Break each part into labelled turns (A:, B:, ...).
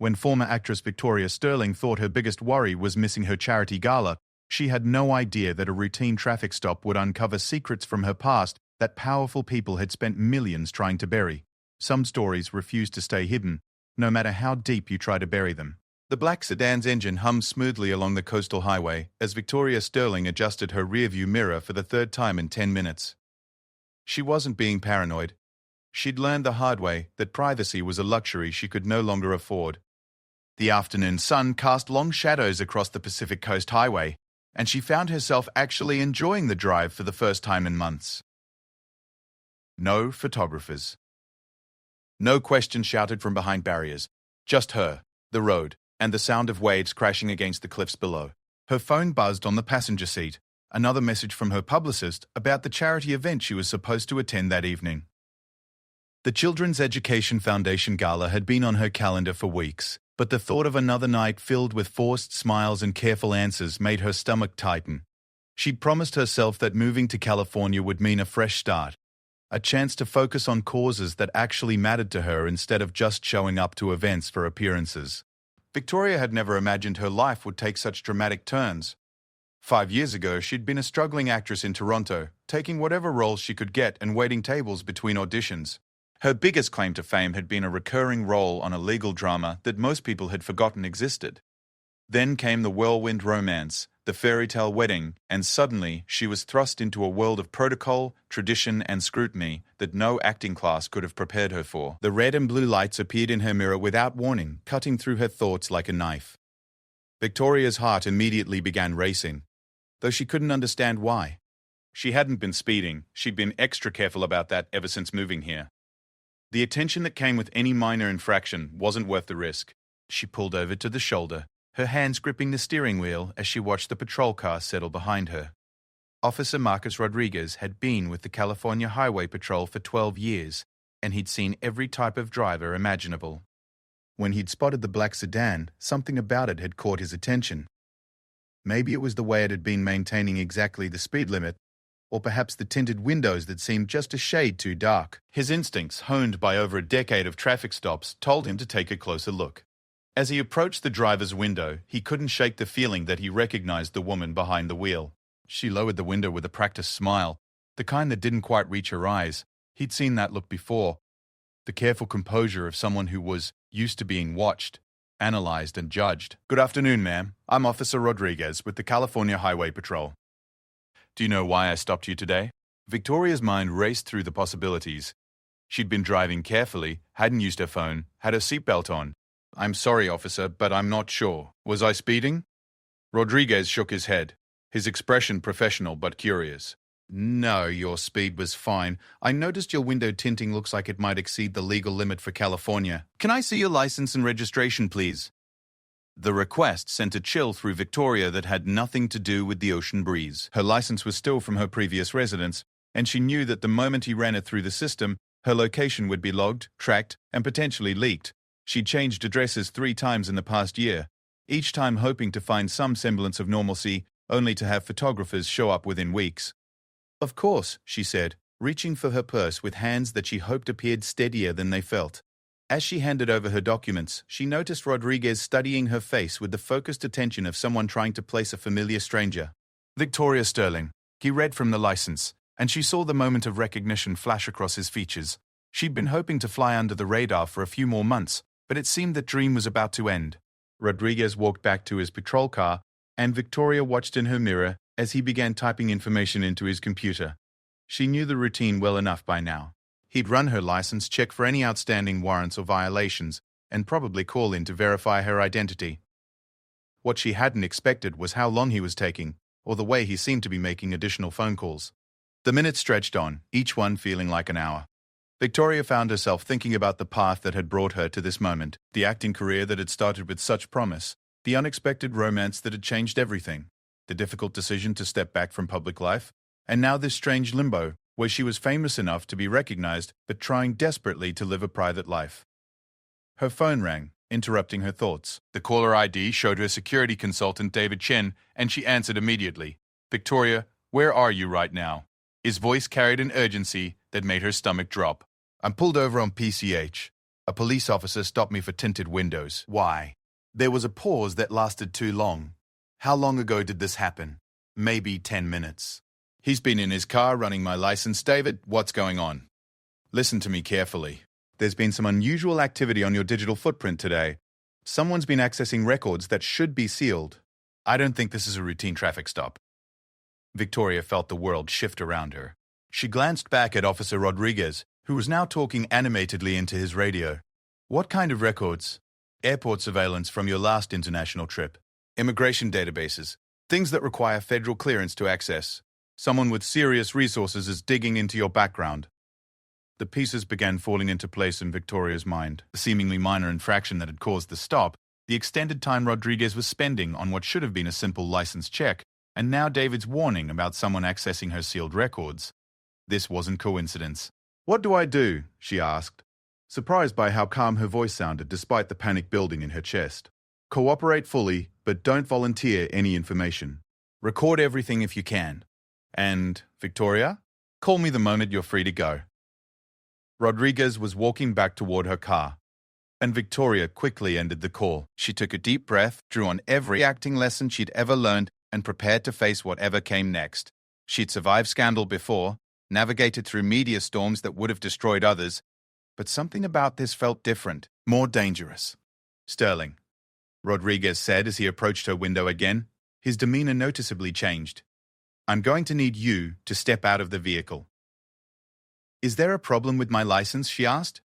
A: When former actress Victoria Sterling thought her biggest worry was missing her charity gala, she had no idea that a routine traffic stop would uncover secrets from her past that powerful people had spent millions trying to bury. Some stories refuse to stay hidden, no matter how deep you try to bury them. The black sedan's engine hummed smoothly along the coastal highway as Victoria Sterling adjusted her rearview mirror for the third time in 10 minutes. She wasn't being paranoid. She'd learned the hard way that privacy was a luxury she could no longer afford. The afternoon sun cast long shadows across the Pacific Coast Highway, and she found herself actually enjoying the drive for the first time in months. No photographers. No questions shouted from behind barriers. Just her, the road, and the sound of waves crashing against the cliffs below. Her phone buzzed on the passenger seat, another message from her publicist about the charity event she was supposed to attend that evening. The Children's Education Foundation Gala had been on her calendar for weeks, but the thought of another night filled with forced smiles and careful answers made her stomach tighten. She'd promised herself that moving to California would mean a fresh start, a chance to focus on causes that actually mattered to her instead of just showing up to events for appearances. Victoria had never imagined her life would take such dramatic turns. 5 years ago, she'd been a struggling actress in Toronto, taking whatever roles she could get and waiting tables between auditions. Her biggest claim to fame had been a recurring role on a legal drama that most people had forgotten existed. Then came the whirlwind romance, the fairy tale wedding, and suddenly she was thrust into a world of protocol, tradition, and scrutiny that no acting class could have prepared her for. The red and blue lights appeared in her mirror without warning, cutting through her thoughts like a knife. Victoria's heart immediately began racing, though she couldn't understand why. She hadn't been speeding. She'd been extra careful about that ever since moving here. The attention that came with any minor infraction wasn't worth the risk. She pulled over to the shoulder, her hands gripping the steering wheel as she watched the patrol car settle behind her. Officer Marcus Rodriguez had been with the California Highway Patrol for 12 years, and he'd seen every type of driver imaginable. When he'd spotted the black sedan, something about it had caught his attention. Maybe it was the way it had been maintaining exactly the speed limit, or perhaps the tinted windows that seemed just a shade too dark. His instincts, honed by over a decade of traffic stops, told him to take a closer look. As he approached the driver's window, he couldn't shake the feeling that he recognized the woman behind the wheel. She lowered the window with a practiced smile, the kind that didn't quite reach her eyes. He'd seen that look before. The careful composure of someone who was used to being watched, analyzed, and judged. "Good afternoon, ma'am. I'm Officer Rodriguez with the California Highway Patrol. Do you know why I stopped you today?" Victoria's mind raced through the possibilities. She'd been driving carefully, hadn't used her phone, had her seatbelt on. "I'm sorry, officer, but I'm not sure. Was I speeding?" Rodriguez shook his head, his expression professional but curious. "No, your speed was fine. I noticed your window tinting looks like it might exceed the legal limit for California. Can I see your license and registration, please?" The request sent a chill through Victoria that had nothing to do with the ocean breeze. Her license was still from her previous residence, and she knew that the moment he ran it through the system, her location would be logged, tracked, and potentially leaked. She'd changed addresses 3 times in the past year, each time hoping to find some semblance of normalcy, only to have photographers show up within weeks. "Of course," she said, reaching for her purse with hands that she hoped appeared steadier than they felt. As she handed over her documents, she noticed Rodriguez studying her face with the focused attention of someone trying to place a familiar stranger. "Victoria Sterling," he read from the license, and she saw the moment of recognition flash across his features. She'd been hoping to fly under the radar for a few more months, but it seemed that dream was about to end. Rodriguez walked back to his patrol car, and Victoria watched in her mirror as he began typing information into his computer. She knew the routine well enough by now. He'd run her license, check for any outstanding warrants or violations, and probably call in to verify her identity. What she hadn't expected was how long he was taking, or the way he seemed to be making additional phone calls. The minutes stretched on, each one feeling like an hour. Victoria found herself thinking about the path that had brought her to this moment, the acting career that had started with such promise, the unexpected romance that had changed everything, the difficult decision to step back from public life, and now this strange limbo, where she was famous enough to be recognized but trying desperately to live a private life. Her phone rang, interrupting her thoughts. The caller ID showed her security consultant David Chen, and she answered immediately. "Victoria, where are you right now?" His voice carried an urgency that made her stomach drop. "I'm pulled over on PCH. A police officer stopped me for tinted windows. Why? There was a pause that lasted too long. How long ago did this happen? Maybe 10 minutes. He's been in his car running my license. David, what's going on? Listen to me carefully. There's been some unusual activity on your digital footprint today. Someone's been accessing records that should be sealed. I don't think this is a routine traffic stop. Victoria felt the world shift around her. She glanced back at Officer Rodriguez, who was now talking animatedly into his radio. What kind of records? Airport surveillance from your last international trip. Immigration databases. Things that require federal clearance to access. Someone with serious resources is digging into your background. The pieces began falling into place in Victoria's mind. The seemingly minor infraction that had caused the stop, the extended time Rodriguez was spending on what should have been a simple license check, and now David's warning about someone accessing her sealed records. This wasn't coincidence. What do I do? She asked, surprised by how calm her voice sounded despite the panic building in her chest. Cooperate fully, but don't volunteer any information. Record everything if you can. And, Victoria, call me the moment you're free to go. Rodriguez was walking back toward her car, and Victoria quickly ended the call. She took a deep breath, drew on every acting lesson she'd ever learned, and prepared to face whatever came next. She'd survived scandal before, navigated through media storms that would have destroyed others, but something about this felt different, more dangerous. Sterling, Rodriguez said as he approached her window again. His demeanor noticeably changed. I'm going to need you to step out of the vehicle. Is there a problem with my license? She asked,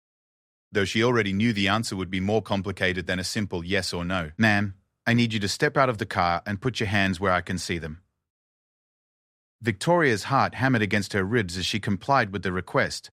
A: though she already knew the answer would be more complicated than a simple yes or no. Ma'am, I need you to step out of the car and put your hands where I can see them. Victoria's heart hammered against her ribs as she complied with the request.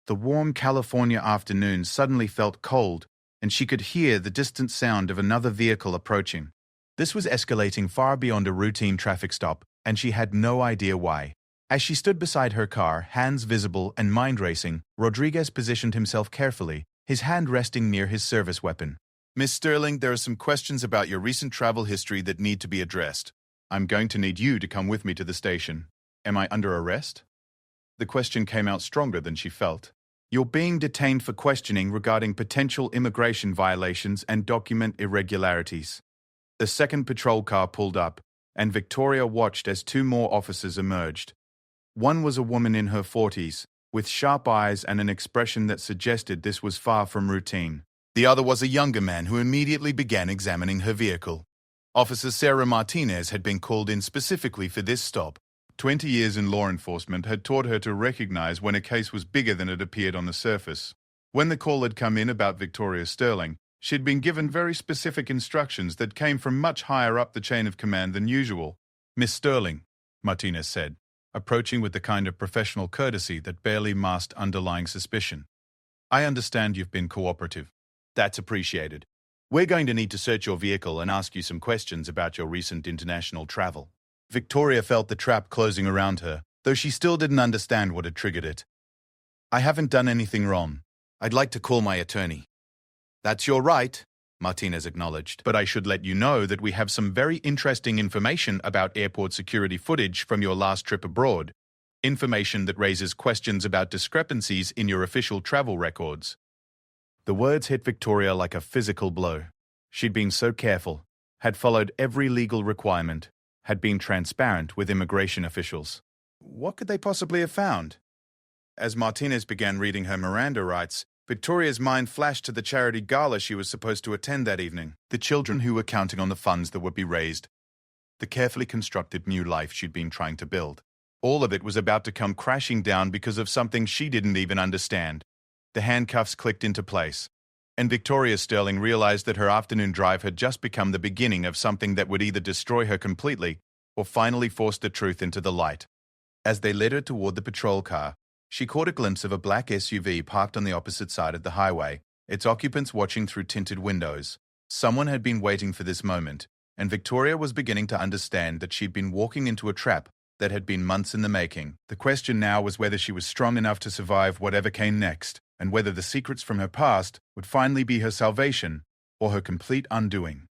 A: The warm California afternoon suddenly felt cold, and she could hear the distant sound of another vehicle approaching. This was escalating far beyond a routine traffic stop, and she had no idea why. As she stood beside her car, hands visible and mind racing, Rodriguez positioned himself carefully, his hand resting near his service weapon. Miss Sterling, there are some questions about your recent travel history that need to be addressed. I'm going to need you to come with me to the station. Am I under arrest? The question came out stronger than she felt. You're being detained for questioning regarding potential immigration violations and document irregularities. The second patrol car pulled up, and Victoria watched as two more officers emerged. One was a woman in her 40s, with sharp eyes and an expression that suggested this was far from routine. The other was a younger man who immediately began examining her vehicle. Officer Sarah Martinez had been called in specifically for this stop. 20 years in law enforcement had taught her to recognize when a case was bigger than it appeared on the surface. When the call had come in about Victoria Sterling, she'd been given very specific instructions that came from much higher up the chain of command than usual. Miss Sterling, Martinez said, approaching with the kind of professional courtesy that barely masked underlying suspicion. I understand you've been cooperative. That's appreciated. We're going to need to search your vehicle and ask you some questions about your recent international travel. Victoria felt the trap closing around her, though she still didn't understand what had triggered it. I haven't done anything wrong. I'd like to call my attorney. That's your right, Martinez acknowledged, but I should let you know that we have some very interesting information about airport security footage from your last trip abroad. Information that raises questions about discrepancies in your official travel records. The words hit Victoria like a physical blow. She'd been so careful, had followed every legal requirement, had been transparent with immigration officials. What could they possibly have found? As Martinez began reading her Miranda rights, Victoria's mind flashed to the charity gala she was supposed to attend that evening, the children who were counting on the funds that would be raised, the carefully constructed new life she'd been trying to build. All of it was about to come crashing down because of something she didn't even understand. The handcuffs clicked into place, and Victoria Sterling realized that her afternoon drive had just become the beginning of something that would either destroy her completely or finally force the truth into the light. As they led her toward the patrol car, she caught a glimpse of a black SUV parked on the opposite side of the highway, its occupants watching through tinted windows. Someone had been waiting for this moment, and Victoria was beginning to understand that she'd been walking into a trap that had been months in the making. The question now was whether she was strong enough to survive whatever came next, and whether the secrets from her past would finally be her salvation or her complete undoing.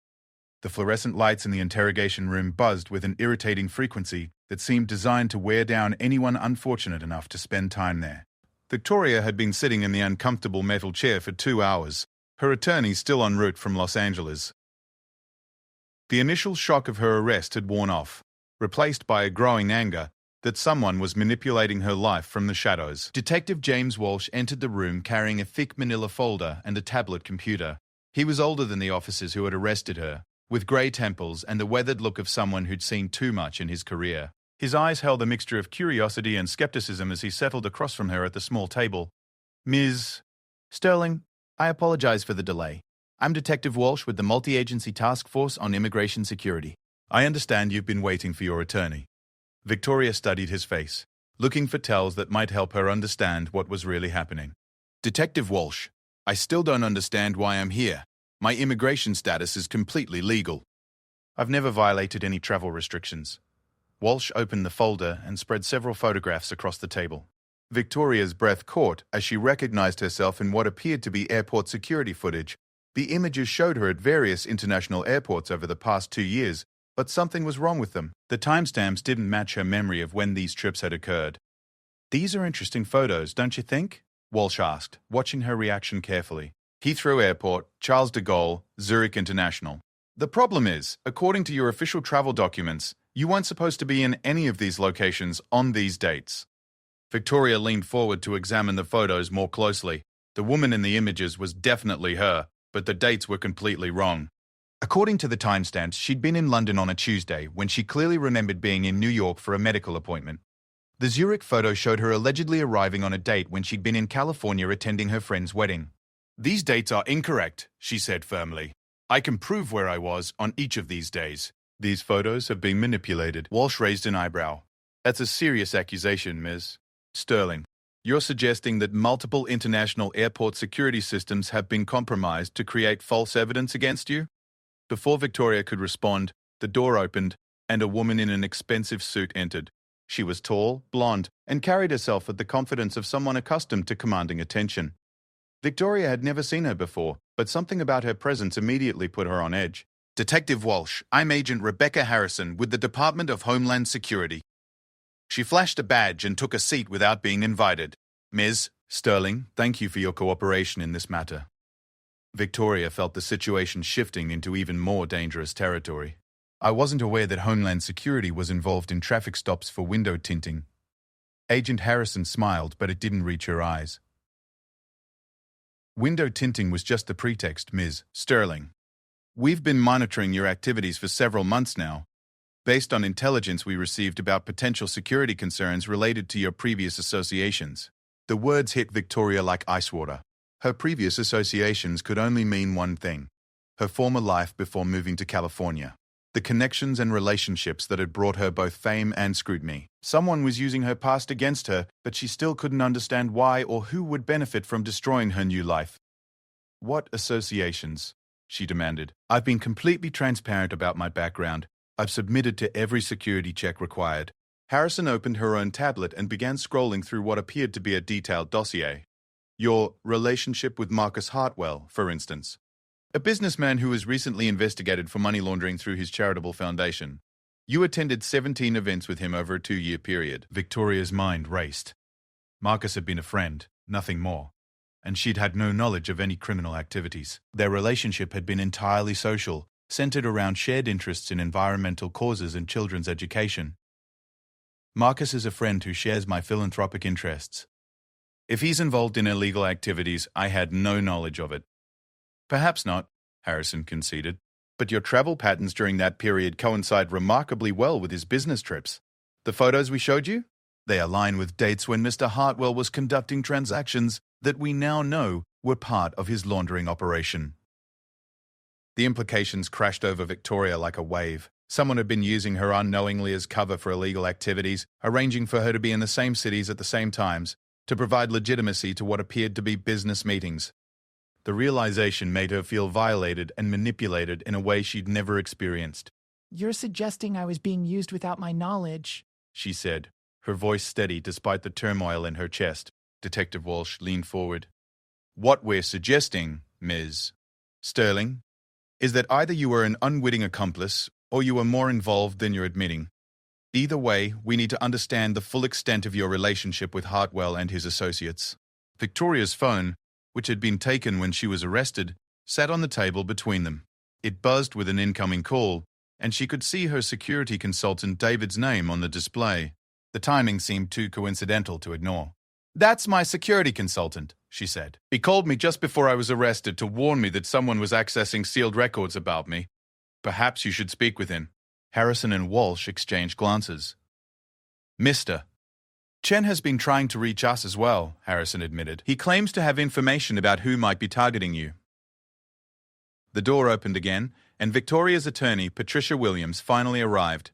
A: The fluorescent lights in the interrogation room buzzed with an irritating frequency that seemed designed to wear down anyone unfortunate enough to spend time there. Victoria had been sitting in the uncomfortable metal chair for 2 hours, her attorney still en route from Los Angeles. The initial shock of her arrest had worn off, replaced by a growing anger that someone was manipulating her life from the shadows. Detective James Walsh entered the room carrying a thick manila folder and a tablet computer. He was older than the officers who had arrested her, with grey temples and the weathered look of someone who'd seen too much in his career. His eyes held a mixture of curiosity and skepticism as he settled across from her at the small table. Ms. Sterling, I apologize for the delay. I'm Detective Walsh with the Multi-Agency Task Force on Immigration Security. I understand you've been waiting for your attorney. Victoria studied his face, looking for tells that might help her understand what was really happening. Detective Walsh, I still don't understand why I'm here. My immigration status is completely legal. I've never violated any travel restrictions. Walsh opened the folder and spread several photographs across the table. Victoria's breath caught as she recognized herself in what appeared to be airport security footage. The images showed her at various international airports over the past 2 years, but something was wrong with them. The timestamps didn't match her memory of when these trips had occurred. These are interesting photos, don't you think? Walsh asked, watching her reaction carefully. Heathrow Airport, Charles de Gaulle, Zurich International. The problem is, according to your official travel documents, you weren't supposed to be in any of these locations on these dates. Victoria leaned forward to examine the photos more closely. The woman in the images was definitely her, but the dates were completely wrong. According to the timestamps, she'd been in London on a Tuesday when she clearly remembered being in New York for a medical appointment. The Zurich photo showed her allegedly arriving on a date when she'd been in California attending her friend's wedding. These dates are incorrect, she said firmly. I can prove where I was on each of these days. These photos have been manipulated. Walsh raised an eyebrow. That's a serious accusation, Ms. Sterling. You're suggesting that multiple international airport security systems have been compromised to create false evidence against you? Before Victoria could respond, the door opened and a woman in an expensive suit entered. She was tall, blonde, and carried herself with the confidence of someone accustomed to commanding attention. Victoria had never seen her before, but something about her presence immediately put her on edge. Detective Walsh, I'm Agent Rebecca Harrison with the Department of Homeland Security. She flashed a badge and took a seat without being invited. Ms. Sterling, thank you for your cooperation in this matter. Victoria felt the situation shifting into even more dangerous territory. I wasn't aware that Homeland Security was involved in traffic stops for window tinting. Agent Harrison smiled, but it didn't reach her eyes. Window tinting was just the pretext, Ms. Sterling. We've been monitoring your activities for several months now, based on intelligence we received about potential security concerns related to your previous associations. The words hit Victoria like ice water. Her previous associations could only mean one thing: her former life before moving to California. The connections and relationships that had brought her both fame and scrutiny. Someone was using her past against her, but she still couldn't understand why or who would benefit from destroying her new life. What associations? She demanded. I've been completely transparent about my background. I've submitted to every security check required. Harrison opened her own tablet and began scrolling through what appeared to be a detailed dossier. Your relationship with Marcus Hartwell, for instance. A businessman who was recently investigated for money laundering through his charitable foundation. You attended 17 events with him over a 2-year period. Victoria's mind raced. Marcus had been a friend, nothing more, and she'd had no knowledge of any criminal activities. Their relationship had been entirely social, centered around shared interests in environmental causes and children's education. Marcus is a friend who shares my philanthropic interests. If he's involved in illegal activities, I had no knowledge of it. Perhaps not, Harrison conceded, but your travel patterns during that period coincide remarkably well with his business trips. The photos we showed you? They align with dates when Mr. Hartwell was conducting transactions that we now know were part of his laundering operation. The implications crashed over Victoria like a wave. Someone had been using her unknowingly as cover for illegal activities, arranging for her to be in the same cities at the same times, to provide legitimacy to what appeared to be business meetings. The realization made her feel violated and manipulated in a way she'd never experienced.
B: You're suggesting I was being used without my knowledge,
A: she said, her voice steady despite the turmoil in her chest. Detective Walsh leaned forward. What we're suggesting, Ms. Sterling, is that either you were an unwitting accomplice or you were more involved than you're admitting. Either way, we need to understand the full extent of your relationship with Hartwell and his associates. Victoria's phone, which had been taken when she was arrested, sat on the table between them. It buzzed with an incoming call, and she could see her security consultant David's name on the display. The timing seemed too coincidental to ignore. "That's my security consultant," she said. "He called me just before I was arrested to warn me that someone was accessing sealed records about me. Perhaps you should speak with him." Harrison and Walsh exchanged glances. "Mr. Chen has been trying to reach us as well," Harrison admitted. "He claims to have information about who might be targeting you." The door opened again, and Victoria's attorney, Patricia Williams, finally arrived.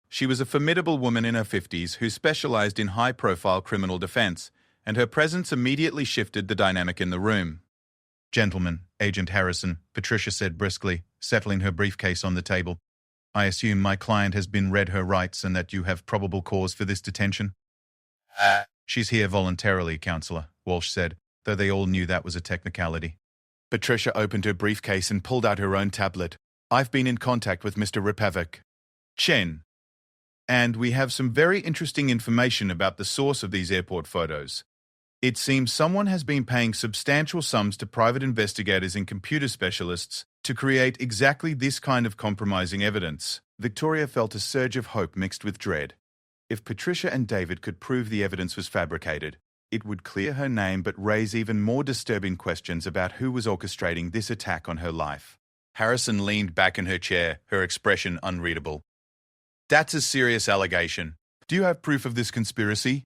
A: She was a formidable woman in her 50s who specialized in high-profile criminal defense, and her presence immediately shifted the dynamic in the room. "Gentlemen, Agent Harrison," Patricia said briskly, settling her briefcase on the table. "I assume my client has been read her rights and that you have probable cause for this detention?" "She's here voluntarily, Counselor," Walsh said, though they all knew that was a technicality. Patricia opened her briefcase and pulled out her own tablet. "I've been in contact with Mr. Repavic Chen, and we have some very interesting information about the source of these airport photos. It seems someone has been paying substantial sums to private investigators and computer specialists to create exactly this kind of compromising evidence." Victoria felt a surge of hope mixed with dread. If Patricia and David could prove the evidence was fabricated, it would clear her name but raise even more disturbing questions about who was orchestrating this attack on her life. Harrison leaned back in her chair, her expression unreadable. "That's a serious allegation. Do you have proof of this conspiracy?"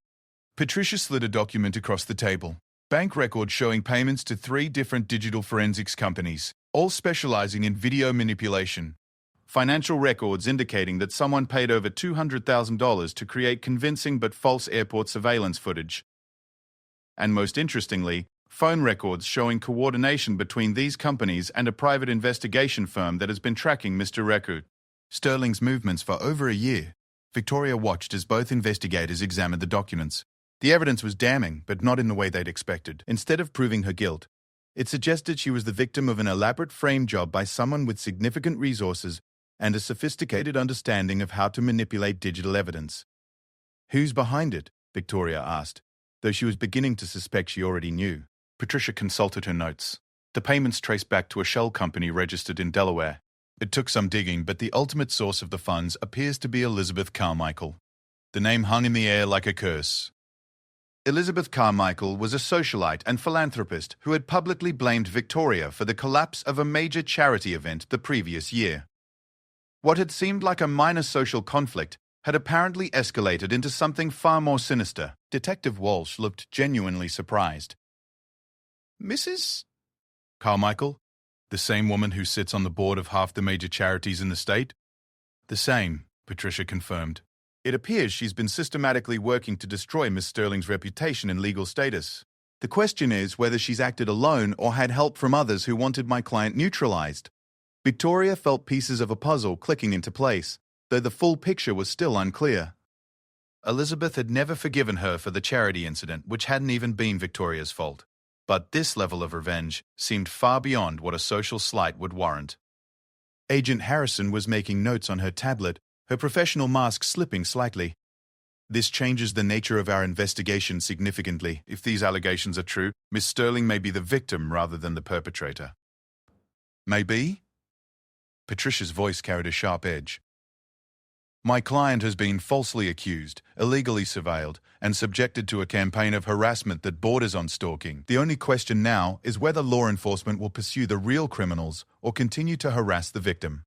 A: Patricia slid a document across the table. Bank records showing payments to 3 different digital forensics companies, all specializing in video manipulation. Financial records indicating that someone paid over $200,000 to create convincing but false airport surveillance footage. And most interestingly, phone records showing coordination between these companies and a private investigation firm that has been tracking Mr. Reku Sterling's movements for over a year. Victoria watched as both investigators examined the documents. The evidence was damning, but not in the way they'd expected. Instead of proving her guilt, it suggested she was the victim of an elaborate frame job by someone with significant resources and a sophisticated understanding of how to manipulate digital evidence. "Who's behind it?" Victoria asked, though she was beginning to suspect she already knew. Patricia consulted her notes. The payments traced back to a shell company registered in Delaware. It took some digging, but the ultimate source of the funds appears to be Elizabeth Carmichael. The name hung in the air like a curse. Elizabeth Carmichael was a socialite and philanthropist who had publicly blamed Victoria for the collapse of a major charity event the previous year. What had seemed like a minor social conflict had apparently escalated into something far more sinister. Detective Walsh looked genuinely surprised. "Mrs. Carmichael? The same woman who sits on the board of half the major charities in the state?" "The same," Patricia confirmed. "It appears she's been systematically working to destroy Miss Sterling's reputation and legal status. The question is whether she's acted alone or had help from others who wanted my client neutralized." Victoria felt pieces of a puzzle clicking into place, though the full picture was still unclear. Elizabeth had never forgiven her for the charity incident, which hadn't even been Victoria's fault. But this level of revenge seemed far beyond what a social slight would warrant. Agent Harrison was making notes on her tablet, her professional mask slipping slightly. "This changes the nature of our investigation significantly. If these allegations are true, Miss Sterling may be the victim rather than the perpetrator." "Maybe?" Patricia's voice carried a sharp edge. "My client has been falsely accused, illegally surveilled, and subjected to a campaign of harassment that borders on stalking. The only question now is whether law enforcement will pursue the real criminals or continue to harass the victim."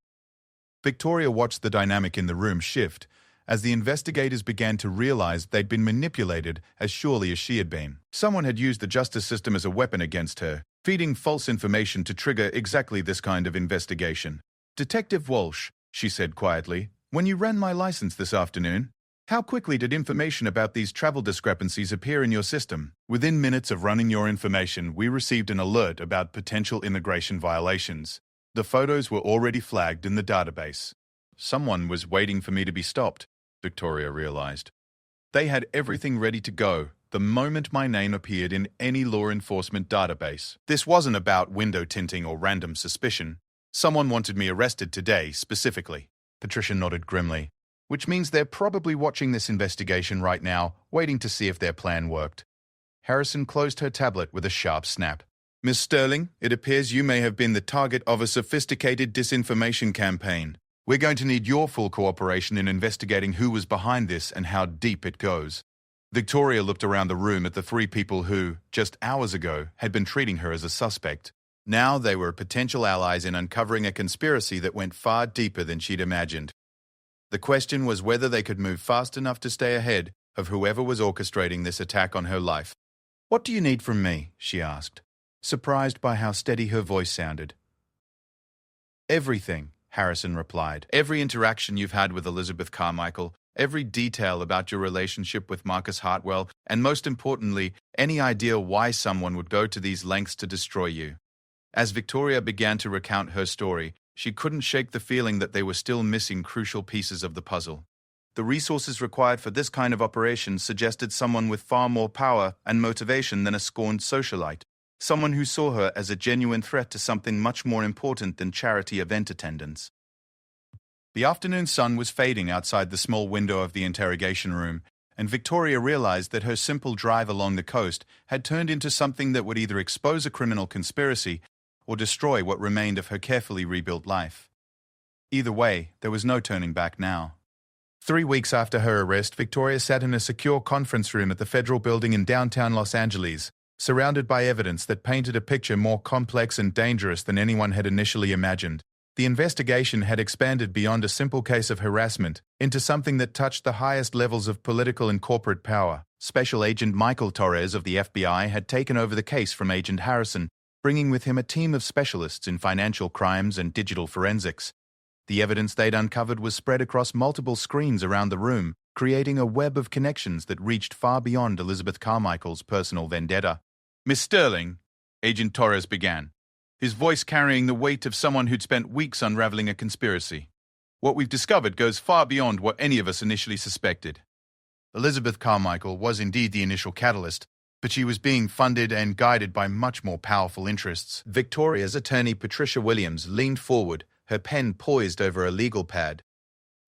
A: Victoria watched the dynamic in the room shift as the investigators began to realize they'd been manipulated as surely as she had been. Someone had used the justice system as a weapon against her, feeding false information to trigger exactly this kind of investigation. "Detective Walsh," she said quietly, "when you ran my license this afternoon, how quickly did information about these travel discrepancies appear in your system?" "Within minutes of running your information, we received an alert about potential immigration violations. The photos were already flagged in the database." Someone was waiting for me to be stopped, Victoria realized. They had everything ready to go the moment my name appeared in any law enforcement database. This wasn't about window tinting or random suspicion. Someone wanted me arrested today, specifically. Patricia nodded grimly. which means they're probably watching this investigation right now, waiting to see if their plan worked. Harrison closed her tablet with a sharp snap. Miss Sterling, it appears you may have been the target of a sophisticated disinformation campaign. We're going to need your full cooperation in investigating who was behind this and how deep it goes. Victoria looked around the room at the three people who, just hours ago, had been treating her as a suspect. Now they were potential allies in uncovering a conspiracy that went far deeper than she'd imagined. The question was whether they could move fast enough to stay ahead of whoever was orchestrating this attack on her life. "What do you need from me?" she asked, surprised by how steady her voice sounded. "Everything," Harrison replied. "Every interaction you've had with Elizabeth Carmichael, every detail about your relationship with Marcus Hartwell, and most importantly, any idea why someone would go to these lengths to destroy you." As Victoria began to recount her story, she couldn't shake the feeling that they were still missing crucial pieces of the puzzle. The resources required for this kind of operation suggested someone with far more power and motivation than a scorned socialite, someone who saw her as a genuine threat to something much more important than charity event attendance. The afternoon sun was fading outside the small window of the interrogation room, and Victoria realized that her simple drive along the coast had turned into something that would either expose a criminal conspiracy or destroy what remained of her carefully rebuilt life. Either way, there was no turning back now. 3 weeks after her arrest, Victoria sat in a secure conference room at the federal building in downtown Los Angeles, surrounded by evidence that painted a picture more complex and dangerous than anyone had initially imagined. The investigation had expanded beyond a simple case of harassment into something that touched the highest levels of political and corporate power. Special Agent Michael Torres of the FBI had taken over the case from Agent Harrison, bringing with him a team of specialists in financial crimes and digital forensics. The evidence they'd uncovered was spread across multiple screens around the room, creating a web of connections that reached far beyond Elizabeth Carmichael's personal vendetta. "Miss Sterling," Agent Torres began, his voice carrying the weight of someone who'd spent weeks unraveling a conspiracy. "What we've discovered goes far beyond what any of us initially suspected. Elizabeth Carmichael was indeed the initial catalyst, but she was being funded and guided by much more powerful interests." Victoria's attorney Patricia Williams leaned forward, her pen poised over a legal pad.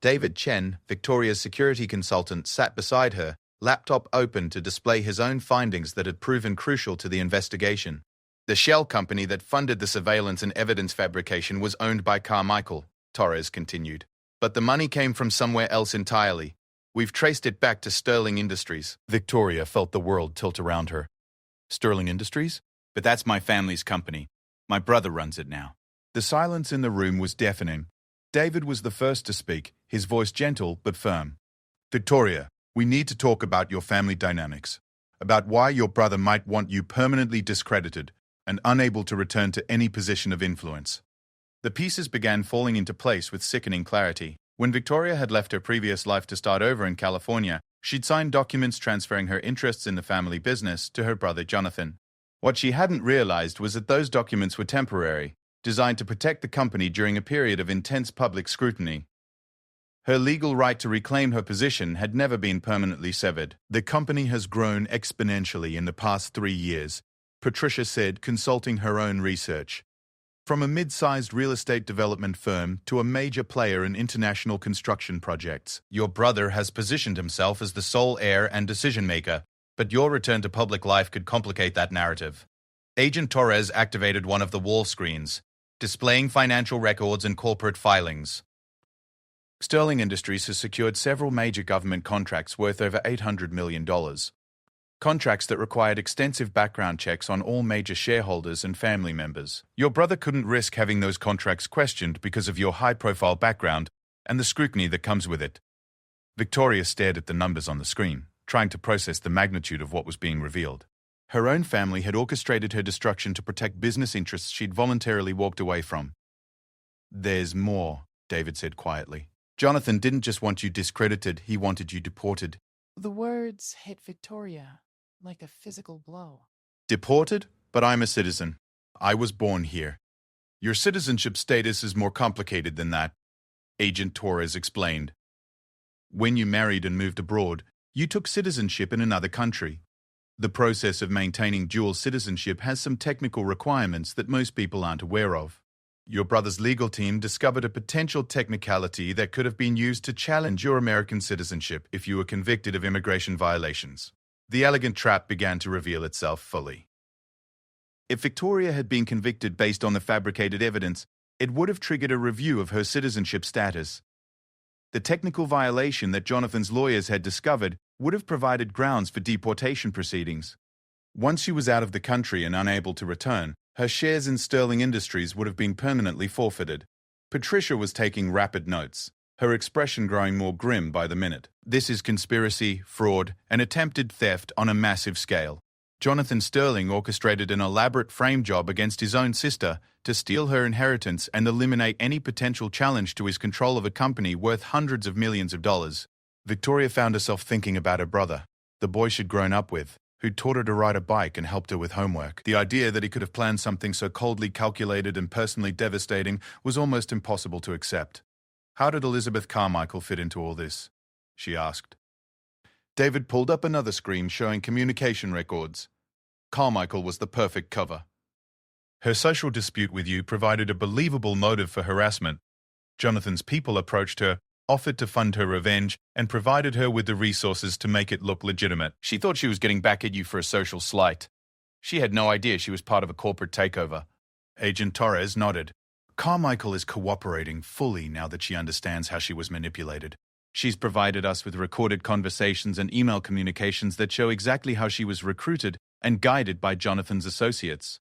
A: David Chen, Victoria's security consultant, sat beside her, laptop open to display his own findings that had proven crucial to the investigation. "The shell company that funded the surveillance and evidence fabrication was owned by Carmichael," Torres continued. "But the money came from somewhere else entirely. We've traced it back to Sterling Industries." Victoria felt the world tilt around her. "Sterling Industries? But that's my family's company. My brother runs it now." The silence in the room was deafening. David was the first to speak, his voice gentle but firm. "Victoria, we need to talk about your family dynamics, about why your brother might want you permanently discredited and unable to return to any position of influence." The pieces began falling into place with sickening clarity. When Victoria had left her previous life to start over in California, she'd signed documents transferring her interests in the family business to her brother Jonathan. What she hadn't realized was that those documents were temporary, designed to protect the company during a period of intense public scrutiny. Her legal right to reclaim her position had never been permanently severed. "The company has grown exponentially in the past 3 years," Patricia said, consulting her own research. "From a mid-sized real estate development firm to a major player in international construction projects. Your brother has positioned himself as the sole heir and decision-maker, but your return to public life could complicate that narrative." Agent Torres activated one of the wall screens, displaying financial records and corporate filings. Sterling Industries has secured several major government contracts worth over $800 million. Contracts that required extensive background checks on all major shareholders and family members. Your brother couldn't risk having those contracts questioned because of your high-profile background and the scrutiny that comes with it. Victoria stared at the numbers on the screen, trying to process the magnitude of what was being revealed. Her own family had orchestrated her destruction to protect business interests she'd voluntarily walked away from. "There's more," David said quietly. "Jonathan didn't just want you discredited, he wanted you deported."
B: The words hit Victoria like a physical blow.
A: "Deported? But I'm a citizen. I was born here. Your citizenship status is more complicated than that," Agent Torres explained. "When you married and moved abroad, you took citizenship in another country. The process of maintaining dual citizenship has some technical requirements that most people aren't aware of. Your brother's legal team discovered a potential technicality that could have been used to challenge your American citizenship if you were convicted of immigration violations. The elegant trap began to reveal itself fully. If Victoria had been convicted based on the fabricated evidence, it would have triggered a review of her citizenship status. The technical violation that Jonathan's lawyers had discovered would have provided grounds for deportation proceedings. Once she was out of the country and unable to return, her shares in Sterling Industries would have been permanently forfeited. Patricia was taking rapid notes, her expression growing more grim by the minute. This is conspiracy, fraud, and attempted theft on a massive scale. Jonathan Sterling orchestrated an elaborate frame job against his own sister to steal her inheritance and eliminate any potential challenge to his control of a company worth hundreds of millions of dollars. Victoria found herself thinking about her brother, the boy she'd grown up with, who'd taught her to ride a bike and helped her with homework. The idea that he could have planned something so coldly calculated and personally devastating was almost impossible to accept. How did Elizabeth Carmichael fit into all this? She asked. David pulled up another screen showing communication records. Carmichael was the perfect cover. Her social dispute with you provided a believable motive for harassment. Jonathan's people approached her, offered to fund her revenge, and provided her with the resources to make it look legitimate. She thought she was getting back at you for a social slight. She had no idea she was part of a corporate takeover. Agent Torres nodded. Carmichael is cooperating fully now that she understands how she was manipulated. She's provided us with recorded conversations and email communications that show exactly how she was recruited and guided by Jonathan's associates.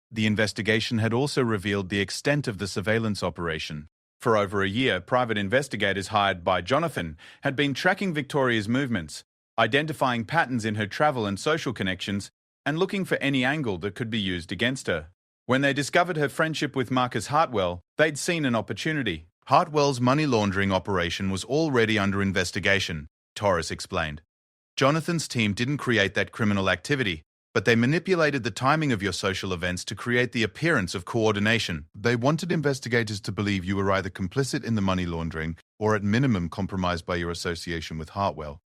A: The investigation had also revealed the extent of the surveillance operation. For over a year, private investigators hired by Jonathan had been tracking Victoria's movements, identifying patterns in her travel and social connections, and looking for any angle that could be used against her. When they discovered her friendship with Marcus Hartwell, they'd seen an opportunity. Hartwell's money laundering operation was already under investigation, Torres explained. Jonathan's team didn't create that criminal activity, but they manipulated the timing of your social events to create the appearance of coordination. They wanted investigators to believe you were either complicit in the money laundering or at minimum compromised by your association with Hartwell.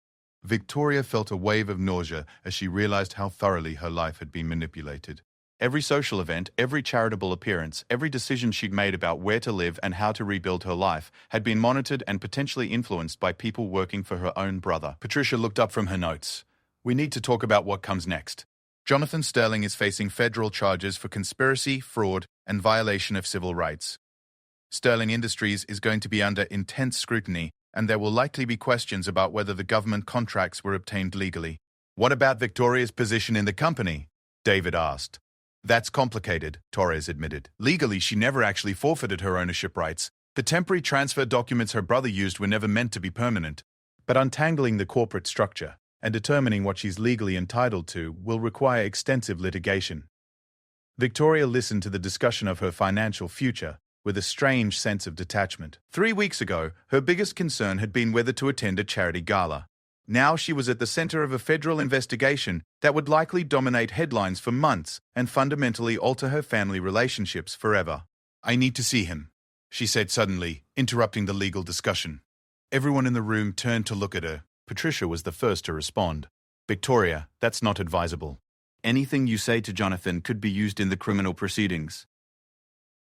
A: Victoria felt a wave of nausea as she realized how thoroughly her life had been manipulated. Every social event, every charitable appearance, every decision she'd made about where to live and how to rebuild her life had been monitored and potentially influenced by people working for her own brother. Patricia looked up from her notes. We need to talk about what comes next. Jonathan Sterling is facing federal charges for conspiracy, fraud, and violation of civil rights. Sterling Industries is going to be under intense scrutiny, and there will likely be questions about whether the government contracts were obtained legally. What about Victoria's position in the company? David asked. That's complicated, Torres admitted. Legally, she never actually forfeited her ownership rights. The temporary transfer documents her brother used were never meant to be permanent. But untangling the corporate structure and determining what she's legally entitled to will require extensive litigation. Victoria listened to the discussion of her financial future with a strange sense of detachment. 3 weeks ago, her biggest concern had been whether to attend a charity gala. Now she was at the center of a federal investigation that would likely dominate headlines for months and fundamentally alter her family relationships forever. I need to see him, she said suddenly, interrupting the legal discussion. Everyone in the room turned to look at her. Patricia was the first to respond. Victoria, that's not advisable. Anything you say to Jonathan could be used in the criminal proceedings.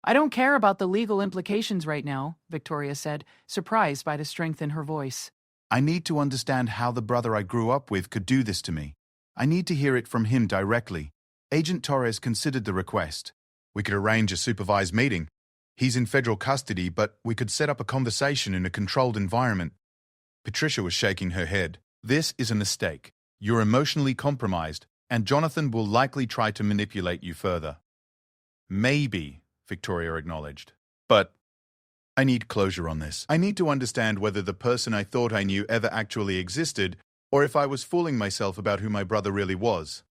B: I don't care about the legal implications right now, Victoria said, surprised by the strength in her voice.
A: I need to understand how the brother I grew up with could do this to me. I need to hear it from him directly. Agent Torres considered the request. We could arrange a supervised meeting. He's in federal custody, but we could set up a conversation in a controlled environment. Patricia was shaking her head. This is a mistake. You're emotionally compromised, and Jonathan will likely try to manipulate you further. Maybe, Victoria acknowledged. But I need closure on this. I need to understand whether the person I thought I knew ever actually existed, or if I was fooling myself about who my brother really was.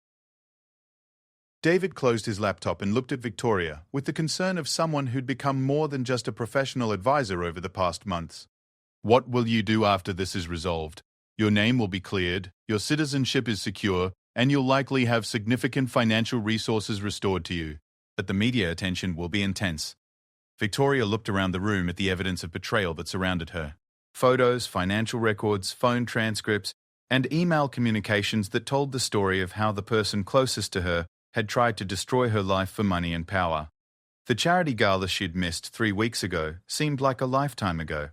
A: David closed his laptop and looked at Victoria with the concern of someone who'd become more than just a professional advisor over the past months. What will you do after this is resolved? Your name will be cleared, your citizenship is secure, and you'll likely have significant financial resources restored to you. But the media attention will be intense. Victoria looked around the room at the evidence of betrayal that surrounded her. Photos, financial records, phone transcripts, and email communications that told the story of how the person closest to her had tried to destroy her life for money and power. The charity gala she'd missed 3 weeks ago seemed like a lifetime ago.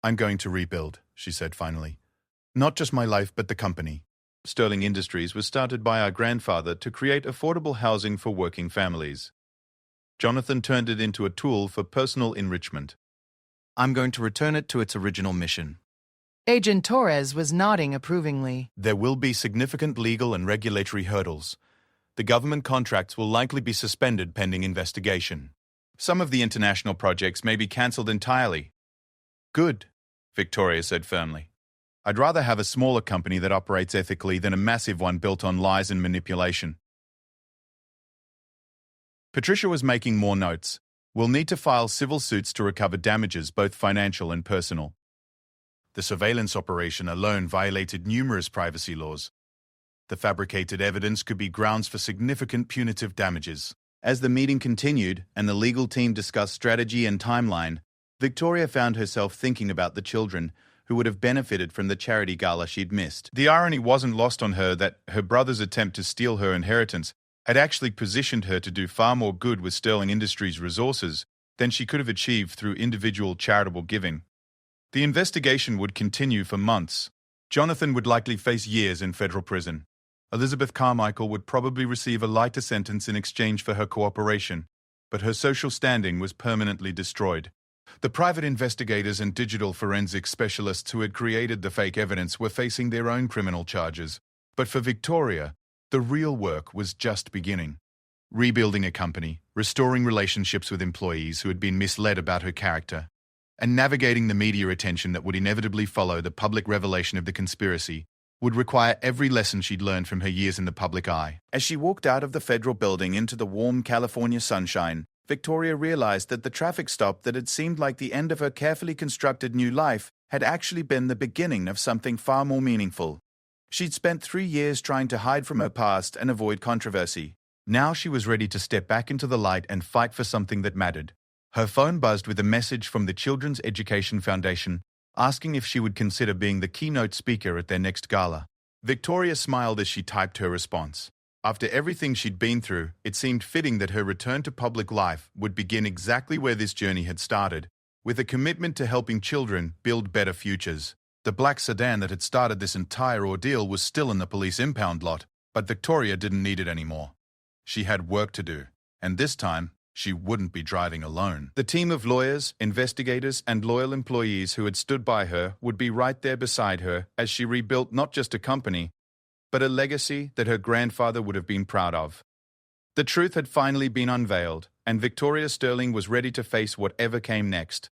A: "I'm going to rebuild," she said finally. "Not just my life, but the company." Sterling Industries was started by our grandfather to create affordable housing for working families. Jonathan turned it into a tool for personal enrichment. "I'm going to return it to its original mission."
B: Agent Torres was nodding approvingly.
A: "There will be significant legal and regulatory hurdles. The government contracts will likely be suspended pending investigation. Some of the international projects may be cancelled entirely." "Good," Victoria said firmly. "I'd rather have a smaller company that operates ethically than a massive one built on lies and manipulation." Patricia was making more notes. "We'll need to file civil suits to recover damages, both financial and personal. The surveillance operation alone violated numerous privacy laws. The fabricated evidence could be grounds for significant punitive damages." As the meeting continued and the legal team discussed strategy and timeline, Victoria found herself thinking about the children who would have benefited from the charity gala she'd missed. The irony wasn't lost on her that her brother's attempt to steal her inheritance had actually positioned her to do far more good with Sterling Industries' resources than she could have achieved through individual charitable giving. The investigation would continue for months. Jonathan would likely face years in federal prison. Elizabeth Carmichael would probably receive a lighter sentence in exchange for her cooperation, but her social standing was permanently destroyed. The private investigators and digital forensics specialists who had created the fake evidence were facing their own criminal charges. But for Victoria, the real work was just beginning. Rebuilding a company, restoring relationships with employees who had been misled about her character, and navigating the media attention that would inevitably follow the public revelation of the conspiracy would require every lesson she'd learned from her years in the public eye. As she walked out of the federal building into the warm California sunshine, Victoria realized that the traffic stop that had seemed like the end of her carefully constructed new life had actually been the beginning of something far more meaningful. She'd spent 3 years trying to hide from her past and avoid controversy. Now she was ready to step back into the light and fight for something that mattered. Her phone buzzed with a message from the Children's Education Foundation, asking if she would consider being the keynote speaker at their next gala. Victoria smiled as she typed her response. After everything she'd been through, it seemed fitting that her return to public life would begin exactly where this journey had started, with a commitment to helping children build better futures. The black sedan that had started this entire ordeal was still in the police impound lot, but Victoria didn't need it anymore. She had work to do, and this time, she wouldn't be driving alone. The team of lawyers, investigators, and loyal employees who had stood by her would be right there beside her as she rebuilt not just a company, but a legacy that her grandfather would have been proud of. The truth had finally been unveiled, and Victoria Sterling was ready to face whatever came next.